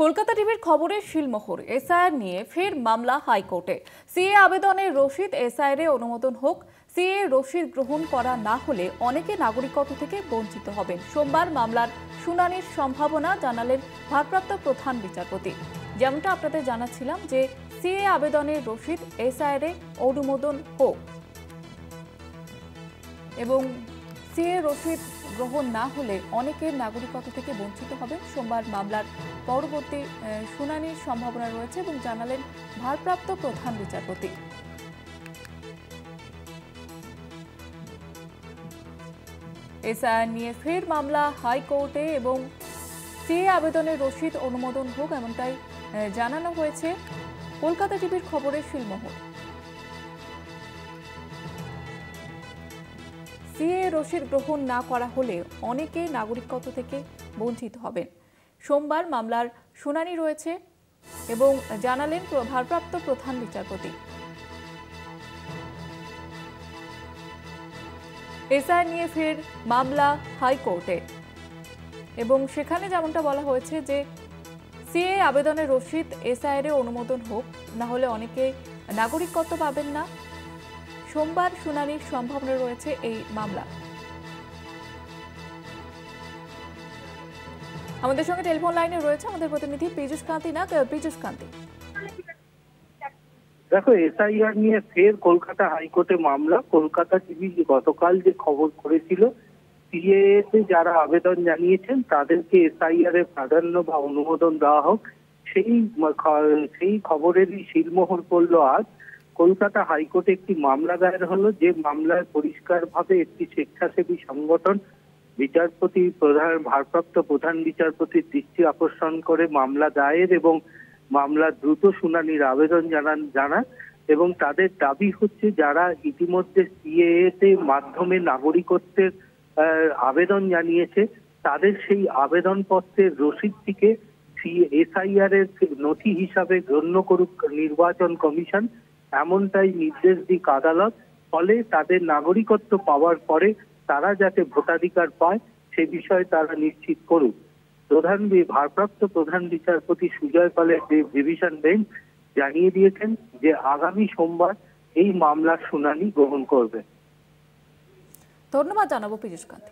কলকাতা টিভির খবরে শিলমোহর এসআইআর নিয়ে ফের মামলা হাইকোর্টে। সিএ আবেদনের রসিদ এসআইআর অনুমোদন হোক, সিএ রসিদ গ্রহণ করা না হলে অনেকে নাগরিকত্ব থেকে বঞ্চিত হবেন। সোমবার মামলার শুনানির সম্ভাবনা জানালেন ভারপ্রাপ্ত প্রধান বিচারপতি। যেমনটা আপনাদের জানাচ্ছিলাম যে সিএ আবেদনের রসিদ এসআইআর অনুমোদন হোক এবং সিএ রসিদ গ্রহণ না হলে অনেকের নাগরিকত্ব থেকে বঞ্চিত হবে। সোমবার মামলার পরবর্তী শুনানির সম্ভাবনা রয়েছে এবং জানালেন ভারপ্রাপ্ত প্রধান বিচারপতি। এসআইআর নিয়ে ফের মামলা হাইকোর্টে এবং সিএ আবেদনের রসিদ অনুমোদন হোক এমনটাই জানানো হয়েছে। কলকাতা টিভির খবরে শিলমোহর। সিএ রসিদ গ্রহণ না করা হলে অনেকে নাগরিকত্ব থেকে বঞ্চিত হবেন। সোমবার মামলার শুনানি রয়েছে এবং জানালেন ভারপ্রাপ্ত প্রধান বিচারপতি। এসআইআর নিয়ে ফের মামলা হাইকোর্টে এবং সেখানে যেমনটা বলা হয়েছে যে সিএ আবেদনের রসিদ এসআইআর অনুমোদন হোক, না হলে অনেকে নাগরিকত্ব পাবেন না। সোমবার শুনানির সম্ভাবনা রয়েছে এই মামলা। আমাদের সঙ্গে টেলিফোন লাইনে রয়েছে আমাদের প্রতিনিধি পীযূষ কান্তি নাগ। পীযূষ কান্তি, দেখো, এসআইআর নিয়ে ফের কলকাতা হাইকোর্টে মামলা। কলকাতা টিভি গতকাল যে খবর করেছিল সিএতে যারা আবেদন জানিয়েছেন তাদেরকে এসআইআর এর প্রাধান্য বা অনুমোদন দেওয়া হোক, সেই খবরেরই শিলমোহর পড়ল আজ। কলকাতা হাইকোর্টে একটি মামলা দায়ের হলো, যে মামলায় পরিষ্কারভাবে একটি স্বেচ্ছাসেবী সংগঠন ভারপ্রাপ্ত প্রধান বিচারপতির দৃষ্টি আকর্ষণ করে মামলা দায়ের এবং মামলার দ্রুত শুনানির আবেদন জানান এবং তাদের দাবি হচ্ছে যারা ইতিমধ্যে সিএতে মাধ্যমে নাগরিকত্বের আবেদন জানিয়েছে তাদের সেই আবেদনপত্রের রসিদটিকে এসআইআর এর নথি হিসাবে গণ্য করুক নির্বাচন কমিশন, এমনটাই নির্দেশ দিক আদালত। ফলে তাদের নাগরিকত্ব পাওয়ার পরে তারা যাতে ভোটাধিকার পায় সে বিষয়ে তারা নিশ্চিত করুক। ভারপ্রাপ্ত প্রধান বিচারপতি সুজয় পালের ডিভিশন বেঞ্চ জানিয়ে দিয়েছেন যে আগামী সোমবার এই মামলার শুনানি গ্রহণ করবে। ধন্যবাদ জানাবো পীযূষ কান্তি।